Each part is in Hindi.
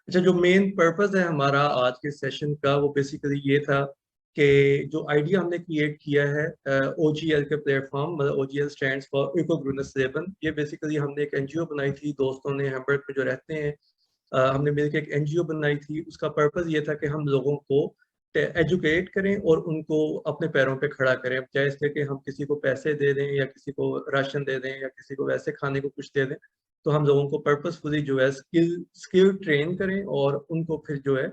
अच्छा, जो मेन पर्पस है हमारा आज के सेशन का वो बेसिकली ये था कि जो आइडिया हमने क्रिएट किया है ओजीएल के प्लेटफॉर्म, मतलब OGL stands for eco ग्रूनेस Lebon. ये बेसिकली हमने एक एनजीओ बनाई थी, दोस्तों ने हैम्बर्ग में जो रहते हैं, हमने मिलकर एक एनजीओ बनाई थी। उसका पर्पस ये था कि हम लोगों को एजुकेट करें और उनको अपने पैरों पे खड़ा करें, चाहे इसलिए कि हम किसी को पैसे दे दें या किसी को राशन दे दें या किसी को वैसे खाने को कुछ दे दें। तो हम लोगों को पर्पसफुली जो है स्किल स्किल ट्रेन करें और उनको फिर जो है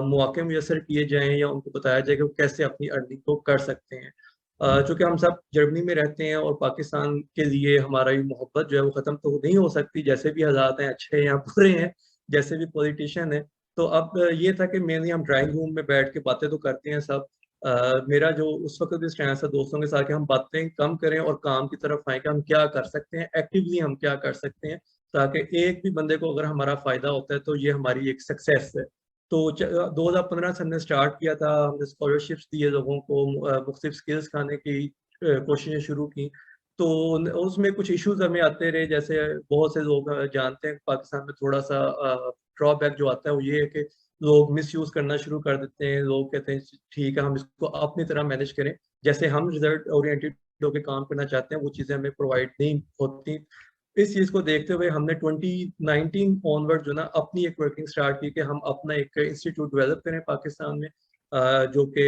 मौके मुयसर किए जाएं या उनको बताया जाए कि वो कैसे अपनी अर्निंग को कर सकते हैं। चूँकि हम सब जर्मनी में रहते हैं और पाकिस्तान के लिए हमारा ये मोहब्बत जो है वो ख़त्म तो नहीं हो सकती, जैसे भी हालात हैं, अच्छे हैं या बुरे हैं, जैसे भी पॉलिटिशियन है। तो अब ये था कि मेनली हम ड्राइंग रूम में बैठ के बातें तो करते हैं सब। मेरा जो उस वक्त भी स्टैंड था दोस्तों के साथ कि हम बातें कम करें और काम की तरफ आए कि हम क्या कर सकते हैं, एक्टिवली हम क्या कर सकते हैं, ताकि एक भी बंदे को अगर हमारा फायदा होता है तो ये हमारी एक सक्सेस है। तो 2015 से हमने स्टार्ट किया था, हमने स्कॉलरशिप्स दिए लोगों को, मुख्तलिफ स्किल्स सिखाने की कोशिशें शुरू की। तो उसमें कुछ इश्यूज हमें आते रहे, जैसे बहुत से लोग जानते हैं पाकिस्तान में थोड़ा सा ड्रॉबैक जो आता है वो ये है कि लोग मिस यूज करना शुरू कर देते हैं। लोग कहते हैं ठीक है हम इसको अपनी तरह मैनेज करें, जैसे हम रिजल्ट ओरिएंटेड होकर काम करना चाहते हैं वो चीज़ें हमें प्रोवाइड नहीं होती। इस चीज़ को देखते हुए हमने 2019 ऑनवर्ड जो ना अपनी एक वर्किंग स्टार्ट की कि हम अपना एक इंस्टीट्यूट डेवलप करें पाकिस्तान में, जो कि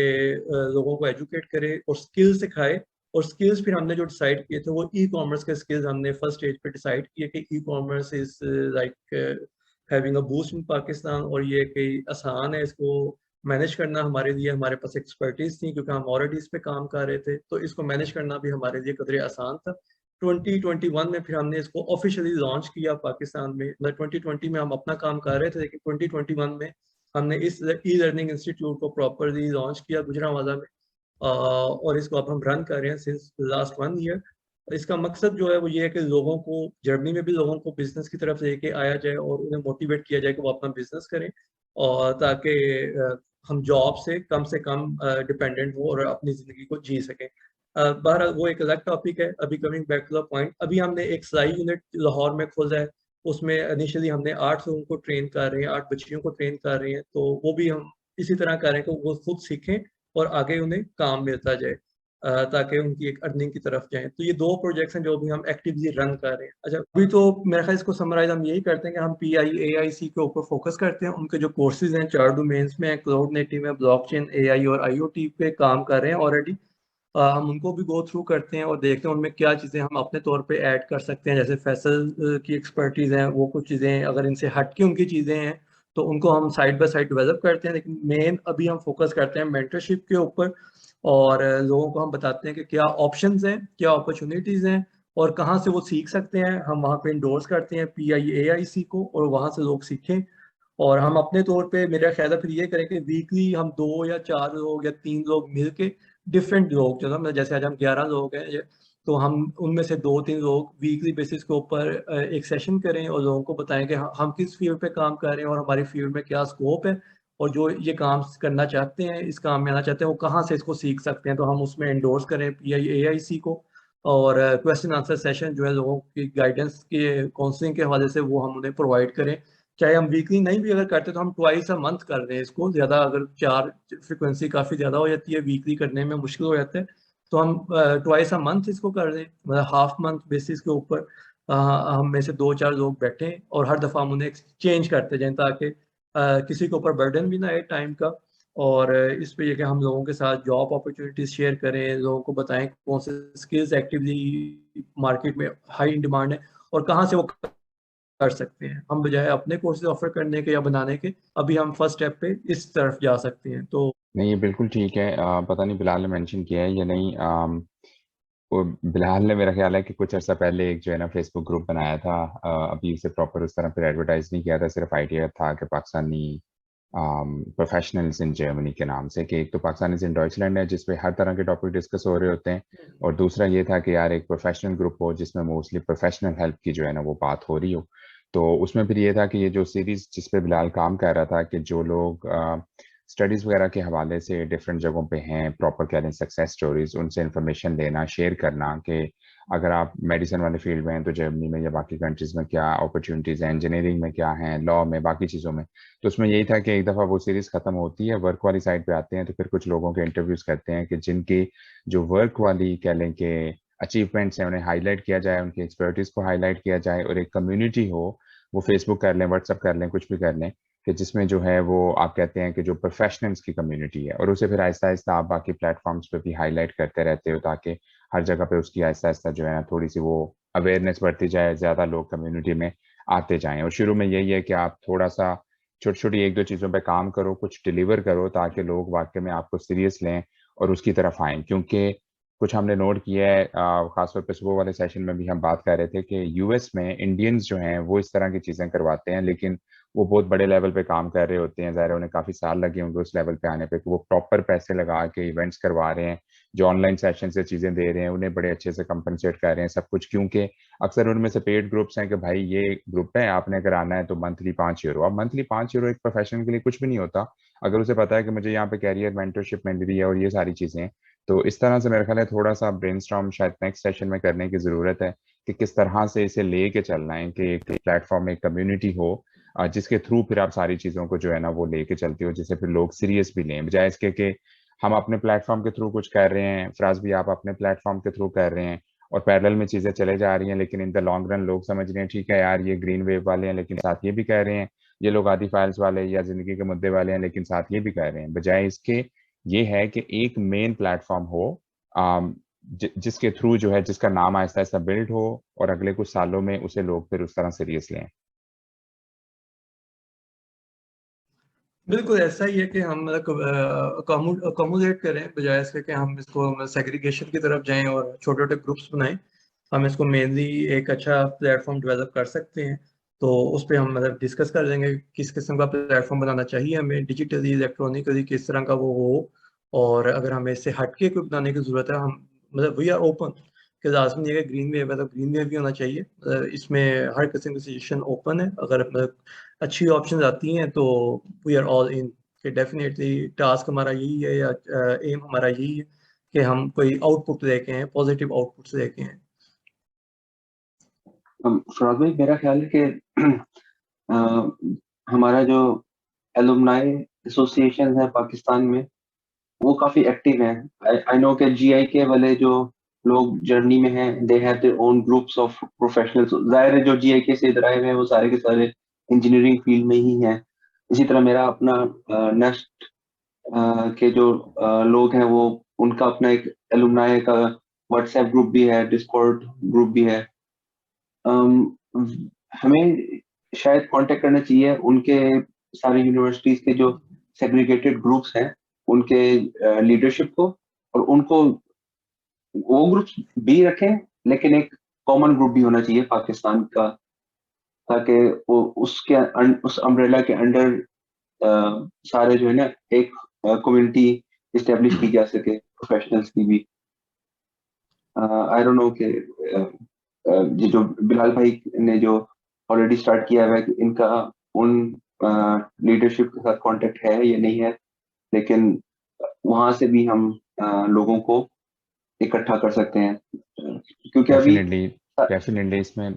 लोगों को एजुकेट करे और स्किल सिखाए। और स्किल्स फिर हमने जो डिसाइड किए थे वो ई कॉमर्स के स्किल्स हमने फर्स्ट स्टेज पे डिसाइड किए कि e commerce is like having a boost in Pakistan, और ये कि आसान है इसको मैनेज करना हमारे लिए। हमारे पास एक्सपर्टीज थी क्योंकि हम ऑलरेडी इस पे काम कर रहे थे, तो इसको मैनेज करना भी हमारे लिए कदरे आसान था। 2021 में फिर हमने इसको ऑफिशियली लॉन्च किया पाकिस्तान में। मतलब 2020 में हम अपना काम कर रहे थे, लेकिन 2021 में हमने इस ई लर्निंग इंस्टीट्यूट को प्रॉपरली लॉन्च किया गुजरांवाला में। और इसको अब हम रन कर रहे हैं सिंस लास्ट 1 ईयर। इसका मकसद जो है वो ये है कि लोगों को, जर्मनी में भी लोगों को बिजनेस की तरफ लेके आया जाए और उन्हें मोटिवेट किया जाए कि वो अपना बिजनेस करें, और ताकि हम जॉब से कम डिपेंडेंट हो और अपनी ज़िंदगी को जी सकें। बहरहाल वो एक अलग टॉपिक है। अभी coming back to the point, अभी हमने एक सिलाई यूनिट लाहौर में खोला है। उसमें इनिशियली हमने 8 लोगों को ट्रेन कर रहे हैं, 8 बच्चियों को ट्रेन कर रहे हैं। तो वो भी हम इसी तरह कर रहे हैं कि वो खुद सीखें और आगे उन्हें काम मिलता जाए, ताकि उनकी एक अर्निंग की तरफ जाएं। तो ये 2 प्रोजेक्ट्स हैं जो भी हम एक्टिवली रन कर रहे हैं। अच्छा, अभी तो मेरे ख्याल इसको समराइज हम यही करते हैं कि हम PIAIC के ऊपर फोकस करते हैं। उनके जो कोर्सेज हैं 4 डोमेन्स में, क्लाउड नेटिव है, ब्लॉकचेन, AI और IoT पे काम कर रहे हैं ऑलरेडी। हम उनको भी गो थ्रू करते हैं और देखते हैं उनमें क्या चीज़ें हम अपने तौर पे ऐड कर सकते हैं। जैसे फैसल की एक्सपर्टीज़ हैं, वो कुछ चीज़ें अगर इनसे हट के उनकी चीज़ें हैं तो उनको हम साइड बाय साइड डेवलप करते हैं। लेकिन मेन अभी हम फोकस करते हैं मेंटरशिप के ऊपर, और लोगों को हम बताते हैं कि क्या ऑप्शंस हैं, क्या अपॉर्चुनिटीज़ हैं और कहाँ से वो सीख सकते हैं। हम वहाँ पे इंडोर्स करते हैं PIAIC को और वहाँ से लोग सीखें। और हम अपने तौर पे मेरा ख्याल है फिर ये करें कि वीकली हम 2 या 4 लोग या 3 लोग मिलके, डिफरेंट लोग जो ना, मतलब जैसे आज हम 11 लोग हैं तो हम उनमें से 2-3 लोग वीकली बेसिस के ऊपर एक सेशन करें और लोगों को बताएं कि हम किस फील्ड पे काम कर रहे हैं और हमारी फील्ड में क्या स्कोप है, और जो ये काम करना चाहते हैं, इस काम में आना चाहते हैं, वो कहाँ से इसको सीख सकते हैं। तो हम उसमें एंडोर्स करें PIAIC को। और क्वेश्चन आंसर सेशन जो है लोगों की गाइडेंस के काउंसलिंग के हवाले से वो हम उन्हें प्रोवाइड करें। चाहे हम वीकली नहीं भी अगर करते तो हम ट्वाइस अ मंथ कर रहे हैं इसको। ज़्यादा अगर 4 फ्रिक्वेंसी काफ़ी ज़्यादा हो जाती है, वीकली करने में मुश्किल हो जाता है, तो हम ट्वाइस अ मंथ इसको कर रहे हैं। मतलब हाफ मंथ बेसिस के ऊपर हम में से 2-4 लोग बैठें और हर दफ़ा हम उन्हें एक्सचेंज करते जाएं, ताकि किसी के ऊपर बर्डन भी ना आए टाइम का। और इस पे ये कि हम लोगों के साथ जॉब अपॉर्चुनिटीज शेयर करें, लोगों को बताएं कौन से स्किल्स एक्टिवली मार्केट में हाई इन डिमांड है और कहाँ से वो कर सकते हैं। हम बजाय अपने कोर्सेज ऑफर करने के या बनाने के, अभी हम फर्स्ट स्टेप पे इस तरफ जा सकते हैं। तो नहीं, ये बिल्कुल ठीक है। पता नहीं बिलाल ने मेंशन किया है या नहीं। वो बिलाल ने, मेरा ख्याल है कि कुछ अर्सा पहले एक जो है ना फेसबुक ग्रुप बनाया था। अभी उसे प्रॉपर उस तरह फिर एडवर्टाइज नहीं किया था, सिर्फ आइडिया था कि पाकिस्तानी प्रोफेशनल्स इन जर्मनी के नाम से, कि एक तो पाकिस्तानी इन डॉइचलैंड है जिसपे हर तरह के टॉपिक डिस्कस हो रहे होते हैं, और दूसरा ये था कि यार एक प्रोफेशनल ग्रुप हो जिसमें मोस्टली प्रोफेशनल हेल्प की जो है ना वो बात हो रही हो। तो उसमें फिर ये था कि ये जो सीरीज जिस पे बिलाल काम कर रहा था, कि जो लोग स्टडीज़ वगैरह के हवाले से डिफरेंट जगहों पे हैं, प्रॉपर कह लें सक्सेस स्टोरीज, उनसे इंफॉर्मेशन लेना, शेयर करना कि अगर आप मेडिसिन वाले फील्ड में हैं तो जर्मनी में या बाकी कंट्रीज में क्या अपॉर्चुनिटीज़ हैं, इंजीनियरिंग में क्या हैं, लॉ में, बाकी चीज़ों में। तो उसमें यही था कि एक दफ़ा वो सीरीज़ ख़त्म होती है, वर्क वाली साइड पे आते हैं, तो फिर कुछ लोगों के इंटरव्यूज़ करते हैं कि जिनकी जो वर्क वाली कह लें कि अचीवमेंट्स हैं उन्हें हाईलाइट किया जाए, उनकी एक्सपर्टीज़ को हाईलाइट किया जाए, और एक कम्युनिटी हो, वो फेसबुक कर लें, व्हाट्सअप कर लें, कुछ भी कर लें, कि जिसमें जो है वो आप कहते हैं कि जो प्रोफेशनल्स की कम्युनिटी है, और उसे फिर आहिस्ता आहिस्ता आप बाकी प्लेटफॉर्म्स पे भी हाईलाइट करते रहते हो, ताकि हर जगह पे उसकी आहिस्ता आहिस्ता जो है ना थोड़ी सी वो अवेयरनेस बढ़ती जाए, ज़्यादा लोग कम्युनिटी में आते जाएं। और शुरू में यही है कि आप थोड़ा सा छोटी छोटी एक दो चीज़ों पे काम करो, कुछ डिलीवर करो, ताकि लोग वाकई में आपको सीरियस लें और उसकी तरफ आएँ। क्योंकि कुछ हमने नोट किया है, खासतौर पे सुबह वाले सेशन में भी हम बात कर रहे थे कि यूएस में इंडियंस जो हैं वो इस तरह की चीज़ें करवाते हैं, लेकिन वो बहुत बड़े लेवल पे काम कर रहे होते हैं। ज़ाहिर है उन्हें काफ़ी साल लगे होंगे उस लेवल पे आने पे, कि वो प्रॉपर पैसे लगा के इवेंट्स करवा रहे हैं, जो ऑनलाइन सेशन से चीज़ें दे रहे हैं, उन्हें बड़े अच्छे से कंपनसेट कर रहे हैं सब कुछ। क्योंकि अक्सर उनमें से पेड ग्रुप्स हैं कि भाई ये ग्रुप है, आपने अगर आना है तो मंथली 5 यूरो। अब मंथली 5 यूरो एक प्रोफेशनल के लिए कुछ भी नहीं होता, अगर उसे पता है कि मुझे यहाँ पे कैरियर मेंटरशिप मिल रही है और ये सारी चीज़ें हैं। तो इस तरह से मेरा ख्याल है थोड़ा सा ब्रेनस्टॉर्म शायद नेक्स्ट सेशन में करने की ज़रूरत है, कि किस तरह से इसे लेके चलना है, कि एक प्लेटफॉर्म, एक कम्युनिटी हो, जिसके थ्रू फिर आप सारी चीज़ों को जो है ना वो लेके चलते हो, जिसे फिर लोग सीरियस भी लें, बजाय इसके कि हम अपने प्लेटफॉर्म के थ्रू कुछ कर रहे हैं, फराज भी आप अपने प्लेटफॉर्म के थ्रू कर रहे हैं, और पैरेलल में चीज़ें चले जा रही हैं, लेकिन इन द लॉन्ग रन लोग समझ रहे हैं ठीक है यार ये ग्रीन वेव वाले हैं, लेकिन साथ ये भी कह रहे हैं, ये लोग आदि फाइल्स वाले या ज़िंदगी के मुद्दे वाले हैं, लेकिन साथ ये भी कह रहे हैं। बजाय इसके ये है कि एक मेन प्लेटफॉर्म हो, जिसके थ्रू जो है, जिसका नाम आहिस्ता-आहिस्ता बिल्ड हो, और अगले कुछ सालों में उसे लोग फिर उस तरह सीरियस लें। बिल्कुल ऐसा ही है कि हम मतलब अकोमोडेट करें, बजाय इसके कि हम इसको सेग्रीगेशन की तरफ जाएं और छोटे-छोटे ग्रुप्स बनाएं। हम इसको मेनली एक अच्छा प्लेटफॉर्म डेवलप कर सकते हैं। तो उस पे हम मतलब डिस्कस कर लेंगे किस किस्म का प्लेटफॉर्म बनाना चाहिए हमें, डिजिटली, इलेक्ट्रॉनिकली किस तरह का वो हो। और अगर हमें इससे हटके कोई बनाने की ज़रूरत है, हम मतलब वी आर ओपन, कि लाज़मी नहीं है कि ग्रीन वेव है तो ग्रीन वेव भी होना चाहिए। इसमें हर किस्म की सजेशन ओपन है। अगर मतलब अच्छी ऑप्शंस आती हैं तो वी आर ऑल इन, कि डेफिनेटली टास्क हमारा यही है, या एम हमारा यही है कि हम कोई आउटपुट लेके आएँ, पॉजिटिव आउटपुट्स लेके आएँ। फराज भाई, मेरा ख्याल है कि अ, हमारा जो एलुमनाई एसोसिएशन है पाकिस्तान में, वो काफी एक्टिव है। आई नो कि जीआईके वाले जो लोग जर्नी में हैं, they have their own groups of professionals. जाहिर है जो जीआईके से इधर आए हुए हैं वो सारे के सारे इंजीनियरिंग फील्ड में ही हैं। इसी तरह मेरा अपना नेक्स्ट के जो लोग हैं, वो उनका अपना एक एलुमनाई का व्हाट्सएप ग्रुप भी है, डिस्कॉर्ड ग्रुप भी है। हमें शायद कांटेक्ट करना चाहिए उनके सारी यूनिवर्सिटीज के जो सेग्रीगेटेड ग्रुप्स हैं, उनके लीडरशिप को, और उनको वो ग्रुप्स भी रखें, लेकिन एक कॉमन ग्रुप भी होना चाहिए पाकिस्तान का, ताकि वो उस अम्ब्रेला के अंडर सारे जो है ना एक कम्युनिटी इस्टेब्लिश की जा सके प्रोफेशनल्स की भी। आई डोंट नो कि ये जो बिलाल भाई ने जो ऑलरेडी स्टार्ट किया है, इनका उन लीडरशिप के साथ कांटेक्ट है या नहीं है, लेकिन वहां से भी हम लोगों को इकट्ठा कर सकते हैं, क्योंकि अभी डेफिनेटली, डेफिनेटली इसमें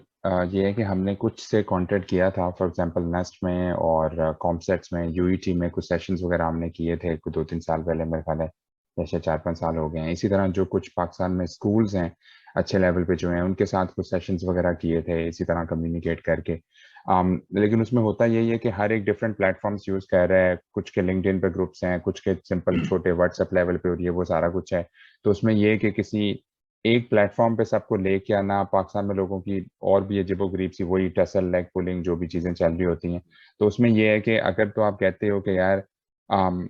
ये है कि हमने कुछ से कांटेक्ट किया था, फॉर एग्जांपल नेस्ट में और कॉमसेट्स में, यूईटी में कुछ सेशंस वगैरह हमने किए थे कुछ 2-3 साल पहले, मेरे ख्याल है जैसे 4-5 साल हो गए हैं। इसी तरह जो कुछ पाकिस्तान में स्कूल्स हैं अच्छे लेवल पे जो हैं, उनके साथ कुछ सेशंस वगैरह किए थे इसी तरह कम्युनिकेट करके। लेकिन उसमें होता यही है कि हर एक डिफरेंट प्लेटफॉर्म्स यूज़ कर रहा है, कुछ के लिंक्डइन पे ग्रुप्स हैं, कुछ के सिंपल छोटे व्हाट्सएप लेवल पे, और ये वो सारा कुछ है। तो उसमें ये है कि किसी एक प्लेटफॉर्म पे सबको लेके आना, पाकिस्तान में लोगों की और भी अजीबो-गरीब सी वही टसल, लेग पुलिंग जो भी चीज़ें चल रही होती हैं। तो उसमें ये है कि अगर तो आप कहते हो कि यार अम,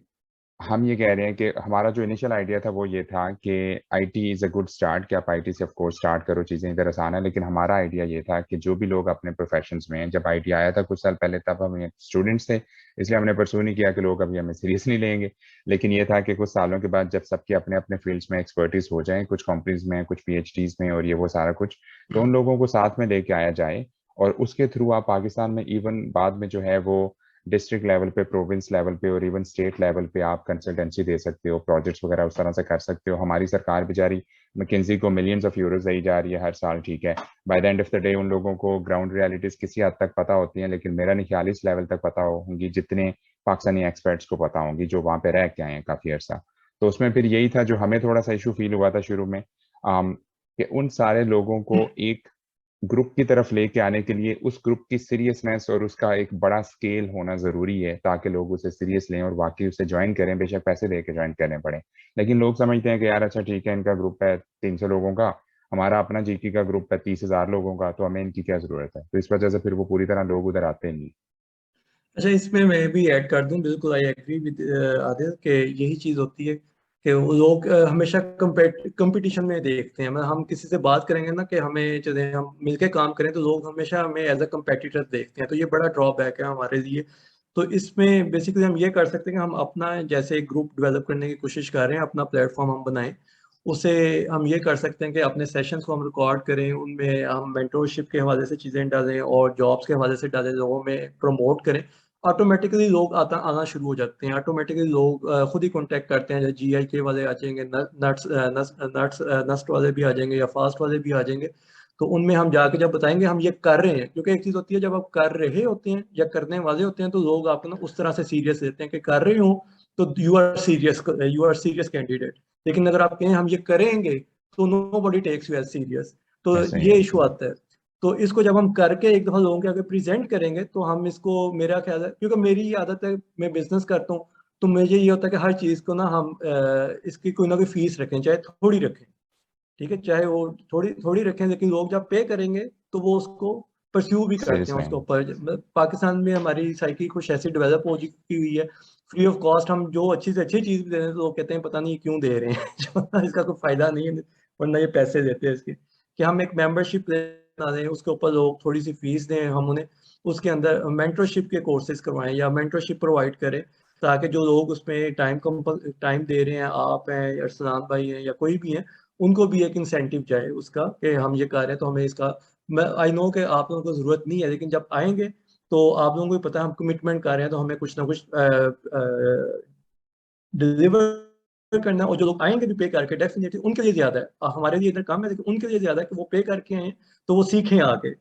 हम ये कह रहे हैं कि हमारा जो इनिशियल आइडिया था वो ये था कि IT is a good start, कि आप आईटी से ऑफ कोर्स स्टार्ट करो, चीज़ें इधर आसान है। लेकिन हमारा आइडिया ये था कि जो भी लोग अपने प्रोफेशंस में हैं, जब आईटी आया था कुछ साल पहले तब हम स्टूडेंट्स थे, इसलिए हमने परस्यू नहीं किया कि लोग अभी हमें सीरियस नहीं लेंगे। लेकिन ये था कि कुछ सालों के बाद जब सबके अपने अपने फील्ड्स में एक्सपर्टीज हो जाए, कुछ कंपनीज में, कुछ पीएचडीज में और ये वो सारा कुछ, तो उन लोगों को साथ में लेके आया जाए, और उसके थ्रू आप पाकिस्तान में इवन बाद में जो है वो डिस्ट्रिक्ट लेवल पे, प्रोविंस लेवल पे और इवन स्टेट लेवल पे आप कंसल्टेंसी दे सकते हो, प्रोजेक्ट्स वगैरह उस तरह से कर सकते हो। हमारी सरकार बेचारी मैकेंजी को मिलियंस ऑफ यूरोज दी जा रही है हर साल, ठीक है, by the end of the day उन लोगों को ग्राउंड रियलिटीज किसी हद तक पता होती हैं, लेकिन मेरा नहीं ख्याल इस लेवल तक पता होंगी जितने पाकिस्तानी एक्सपर्ट्स को पता होंगी जो वहाँ पे रह के आए हैं काफ़ी अर्सा। तो उसमें फिर यही था जो हमें थोड़ा सा इशू फील हुआ था शुरू में, कि उन सारे लोगों को एक ग्रुप की तरफ लेके आने के लिए उस ग्रुप की सीरियसनेस और उसका एक बड़ा स्केल होना ज़रूरी है ताकि लोग उसे सीरियस लें और वाकई उसे ज्वाइन करें, बेशक पैसे दे के ज्वाइन करने पड़े। लेकिन लोग समझते हैं कि यार अच्छा ठीक है, इनका ग्रुप है 300 लोगों का, हमारा अपना जीके का ग्रुप है 30,000 लोगों का, तो हमें इनकी क्या ज़रूरत है। तो इस वजह से फिर वो पूरी तरह लोग उधर आते नहीं। अच्छा, इसमें मैं भी ऐड कर दूं, बिल्कुल आई एग्री विद आदिल कि यही चीज़ होती है कि वो लोग हमेशा कंपटीशन में देखते हैं। मतलब हम किसी से बात करेंगे ना कि हमें चले हम मिलके काम करें, तो लोग हमेशा हमें एज अ कंपेटिटर देखते हैं, तो ये बड़ा ड्रॉबैक है हमारे लिए। तो इसमें बेसिकली हम ये कर सकते हैं कि हम अपना जैसे एक ग्रुप डेवलप करने की कोशिश कर रहे हैं, अपना प्लेटफॉर्म हम बनाएं, उसे हम ये कर सकते हैं कि अपने सेशंस को हम रिकॉर्ड करें, उनमें हम मेंटोरशिप के हवाले से चीज़ें डालें और जॉब्स के हवाले से डालें, लोगों में प्रमोट करें। ऑटोमेटिकली लोग आना शुरू हो जाते हैं, ऑटोमेटिकली लोग खुद ही कांटेक्ट करते हैं। GIK वाले आ जाएंगे, नस्ट वाले भी आ जाएंगे या फास्ट वाले भी आ जाएंगे। तो उनमें हम जाके जब बताएंगे हम ये कर रहे हैं, क्योंकि एक चीज़ होती है जब आप कर रहे होते हैं या करने वाले होते हैं तो लोग आपको ना उस तरह से सीरियस लेते हैं कि कर रहे हो तो यू आर सीरियस कैंडिडेट। लेकिन अगर आप कहें हम ये करेंगे तो nobody takes you as serious. तो ऐसे ही ये है। इशू आता है। तो इसको जब हम करके एक दफा लोगों के आगे प्रेजेंट करेंगे तो हम इसको, मेरा ख्याल है, क्योंकि मेरी ये आदत है, मैं बिजनेस करता हूँ, तो मुझे ये होता है कि हर चीज को ना हम इसकी कोई ना कोई फीस रखें, चाहे थोड़ी रखें, ठीक है, चाहे वो थोड़ी थोड़ी रखें, लेकिन लोग जब पे करेंगे तो वो उसको परस्यू भी करते सीरियस हैं उसके लेंगे। ऊपर। पाकिस्तान में हमारी साइकी कुछ ऐसी डेवलप हो चुकी हुई है, फ्री ऑफ कॉस्ट हम जो अच्छी से अच्छी चीज भी दे रहे हैं तो लोग कहते हैं पता नहीं क्यों दे रहे हैं जो इसका कोई फायदा नहीं है, वरना ये पैसे देते हैं इसके। कि हम एक मेंबरशिप बना दें, उसके ऊपर लोग थोड़ी सी फीस दें, हम उन्हें उसके अंदर मेंटरशिप के कोर्सेज करवाएं या मेंटरशिप प्रोवाइड करें, ताकि जो लोग उसमें टाइम दे रहे हैं, आप हैं या अरसलान भाई हैं या कोई भी हैं, उनको भी एक इंसेंटिव जाए उसका कि हम ये कर रहे हैं तो हमें इसका, मैं आई नो कि आप लोगों को जरूरत नहीं है, लेकिन जब आएंगे तो आप लोगों को भी पता है हम कमिटमेंट कर रहे हैं तो हमें कुछ ना कुछ डिलीवर करना है। और जो लोग आएंगे भी पे करके, डेफिनेटली उनके लिए ज्यादा है, हमारे लिए इधर कम है, लेकिन उनके लिए ज्यादा है कि वो पे करके आए तो वो सीखें आगे,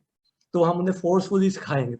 तो हम उन्हें फोर्सफुली सिखाएंगे।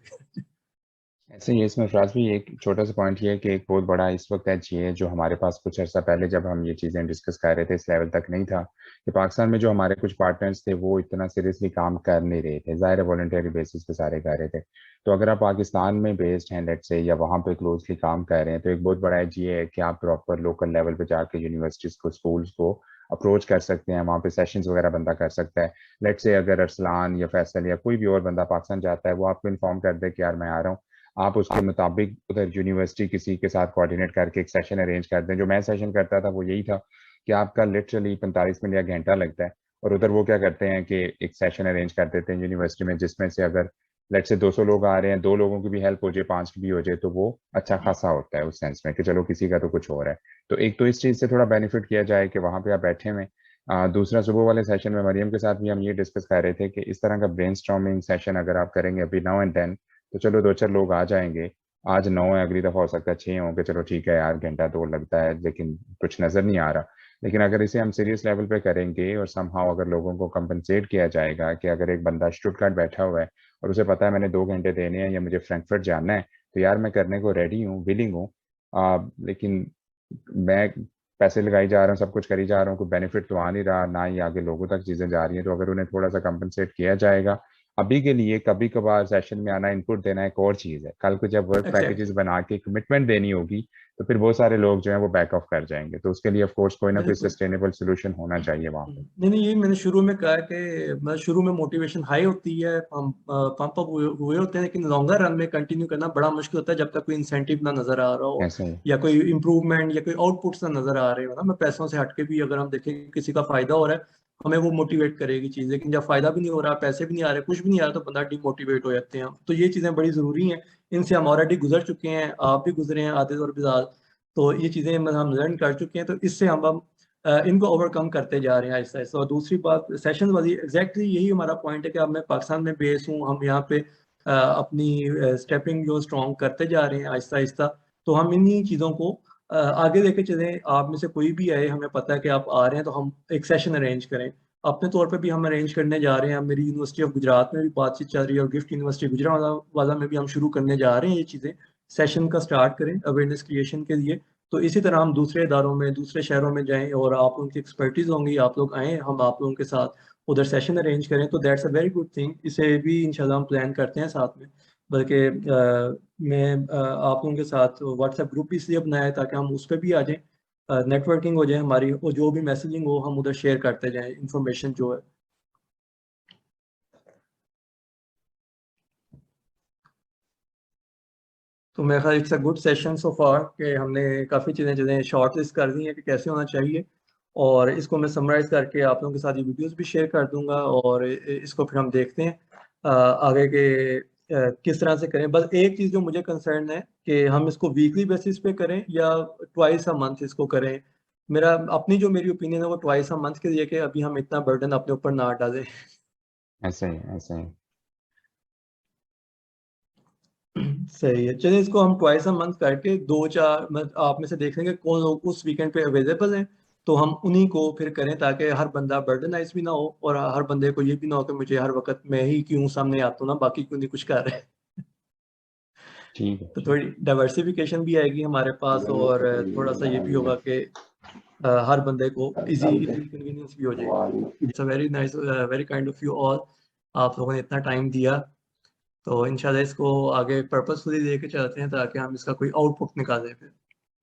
ऐसे ही है इसमें फराज भी एक छोटा सा पॉइंट ये है कि एक बहुत बड़ा इस वक्त एज ये है जो हमारे पास कुछ अर्सा पहले जब हम ये चीज़ें डिस्कस कर रहे थे इस लेवल तक नहीं था, कि पाकिस्तान में जो हमारे कुछ पार्टनर्स थे वो इतना सीरियसली काम कर नहीं रहे थे, ज़ाहिर है वॉलंटरी बेसिस पे सारे कर रहे थे। तो अगर आप पाकिस्तान में बेस्ड हैं लेट से या वहाँ पे क्लोजली काम कर रहे हैं तो एक बहुत बड़ा एज ये है कि आप प्रॉपर लोकल लेवल पे जाके यूनिवर्सिटीज़ को, स्कूल्स को अप्रोच कर सकते हैं, वहाँ पे सेशंस वगैरह बंदा कर सकता है। लेट से अगर अरसलान या फैसल या कोई भी और बंदा पाकिस्तान जाता है वो आपको इन्फॉर्म कर दे कि यार मैं आ रहा हूँ, आप उसके मुताबिक उधर यूनिवर्सिटी किसी के साथ कोऑर्डिनेट करके एक सेशन अरेंज कर दें। जो मैं सेशन करता था वो यही था कि आपका लिटरली 45 मिनट या घंटा लगता है, और उधर वो क्या करते हैं कि एक सेशन अरेंज कर देते हैं यूनिवर्सिटी में जिसमें से अगर लेट से 200 लोग आ रहे हैं, 2 लोगों की भी हेल्प हो जाए, 5 की भी हो जाए, तो वो अच्छा खासा होता है उस सेंस में कि चलो किसी का तो कुछ हो रहा है। तो एक तो इस चीज़ से थोड़ा बेनिफिट किया जाए कि वहाँ पे आप बैठे हुए। दूसरा, सुबह वाले सेशन में मरियम के साथ भी हम ये डिस्कस कर रहे थे कि इस तरह का ब्रेनस्टॉर्मिंग सेशन अगर आप करेंगे अभी नाउ एंड देन, तो चलो 2-4 लोग आ जाएंगे। आज 9 है, अगली दफ़ा हो सकता है 6 होंगे, चलो ठीक है यार, घंटा 2 लगता है लेकिन कुछ नज़र नहीं आ रहा। लेकिन अगर इसे हम सीरियस लेवल पे करेंगे और समहाउ अगर लोगों को कंपनसेट किया जाएगा कि अगर एक बंदा स्टुटगार्ट बैठा हुआ है और उसे पता है मैंने 2 घंटे देने हैं या मुझे फ्रैंकफर्ट जाना है, तो यार मैं करने को रेडी हूँ, विलिंग हूँ। लेकिन मैं पैसे लगाई जा रहा हूँ, सब कुछ करी जा रहा हूँ, कोई बेनिफिट तो आ नहीं रहा, ना ही आगे लोगों तक चीज़ें जा रही हैं। तो अगर उन्हें थोड़ा सा कंपनसेट किया जाएगा अभी के लिए, कभी कभार सेशन में आना, इनपुट देना एक और चीज़ है, कल को जब वर्क पैकेजेस एग्जैक्टली। बना के कमिटमेंट देनी होगी तो फिर बहुत सारे लोग जो है वो बैक ऑफ कर जाएंगे। तो उसके लिए ऑफ कोर्स कोई ना कोई बिल्कुल। सस्टेनेबल सोल्यूशन होना चाहिए वहाँ पे। नहीं नहीं, ये मैंने शुरू में कहा कि मैं शुरू में मोटिवेशन हाई होती है, पंप अप हुए होते हैं, लेकिन लॉन्गर रन में कंटिन्यू करना बड़ा मुश्किल होता है जब तक कोई इंसेंटिव ना नजर आ रहा हो ऐसे ही। या कोई इंप्रूवमेंट या कोई आउटपुट्स ना नजर आ रहे हो ना। मैं पैसों से हटके भी अगर हम देखें कि किसी का फायदा हो रहा है, हमें वो मोटिवेट करेगी चीज, लेकिन जब फायदा भी नहीं हो रहा, पैसे भी नहीं आ रहे, कुछ भी नहीं आ रहा, तो बंदा डिमोटिवेट हो जाते हैं हम। तो ये चीजें बड़ी जरूरी हैं, इनसे हम ऑलरेडी गुजर चुके हैं, आप भी गुजरे हैं आदिल और बिलाल। तो ये चीजें हम लर्न कर चुके हैं, तो इससे हम इनको ओवरकम करते जा रहे हैं आहिस्ता आहिस्ता। और दूसरी बात सेशन वाली, एग्जैक्टली यही हमारा पॉइंट है कि अब मैं पाकिस्तान में बेस हूँ, हम यहाँ पे अपनी स्टेपिंग जो स्ट्रॉन्ग करते जा रहे हैं आहिस्ता आहिस्ता, तो हम इन्हीं चीज़ों को आगे लेके चलें। आप में से कोई भी आए, हमें पता है कि आप आ रहे हैं, तो हम एक सेशन अरेंज करें। अपने तौर पे भी हम अरेंज करने जा रहे हैं। मेरी यूनिवर्सिटी ऑफ गुजरात में भी बातचीत चल रही है और गिफ्ट यूनिवर्सिटी गुजरातवाला में भी हम शुरू करने जा रहे हैं ये चीज़ें। सेशन का स्टार्ट करें अवेयरनेस क्रिएशन के लिए। तो इसी तरह हम दूसरे इदारों में, दूसरे शहरों में जाएँ और आप लोगों की एक्सपर्टीज़ होंगी, आप लोग आएँ, हम आप लोगों के साथ उधर सेशन अरेंज करें, तो that's a very good thing. इसे भी इंशाल्लाह हम प्लान करते हैं साथ में। बल्कि मैं आप लोगों के साथ व्हाट्सएप ग्रुप भी इसलिए बनाया है ताकि हम उस पे भी आ जाएँ, नेटवर्किंग हो जाए हमारी, और जो भी मैसेजिंग हो हम उधर शेयर करते जाएँ इन्फॉर्मेशन जो है। तो मेरा ख्याल it's a good session so far कि हमने काफ़ी चीज़ें शॉर्ट लिस्ट कर दी हैं कि कैसे होना चाहिए, और इसको मैं समराइज़ करके आप लोगों के साथ ये वीडियोस भी शेयर कर दूंगा, और इसको फिर हम देखते हैं आगे के किस तरह से करें। बस एक चीज़ जो मुझे कंसर्न है कि हम इसको वीकली बेसिस पे करें या ट्वाइस अ मंथ इसको करें। मेरी मेरी ओपिनियन है वो ट्वाइस अ मंथ के लिए, कि अभी हम इतना बर्डन अपने ऊपर ना डालें। ऐसा ही ऐसा ही। सही है, चलिए इसको हम ट्वाइस अ मंथ करके 2-4 आप में से देख लेंगे कौन लोग उस वीकेंड पे अवेलेबल हैं, तो हम उन्हीं को फिर करें, ताकि हर बंदा बर्डनाइज भी ना हो और हर बंदे को ये भी ना हो कि मुझे हर वक्त मैं ही क्यों सामने आता हूँ ना, बाकी क्यों नहीं कुछ कर रहे। ठीक है, तो थोड़ी डाइवर्सिफिकेशन भी आएगी हमारे पास, और थोड़ा सा ये भी होगा कि हर बंदे को इजी कन्वीनियंस भी हो जाएगी। It's a very nice, very kind of you all, आप लोगों ने इतना टाइम दिया। तो इंशाल्लाह इसको आगे पर्पसफुली लेके चलते हैं ताकि हम इसका कोई आउटपुट निकालें फिर।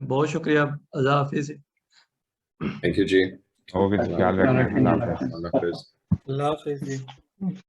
बहुत शुक्रिया, अल्लाह हाफिज़। थैंक यू जी। ओके जी, ख्याल रखना, अल्लाह हाफ़िज़। अल्लाह हाफिज़। अल्लाह हाफिज़ जी।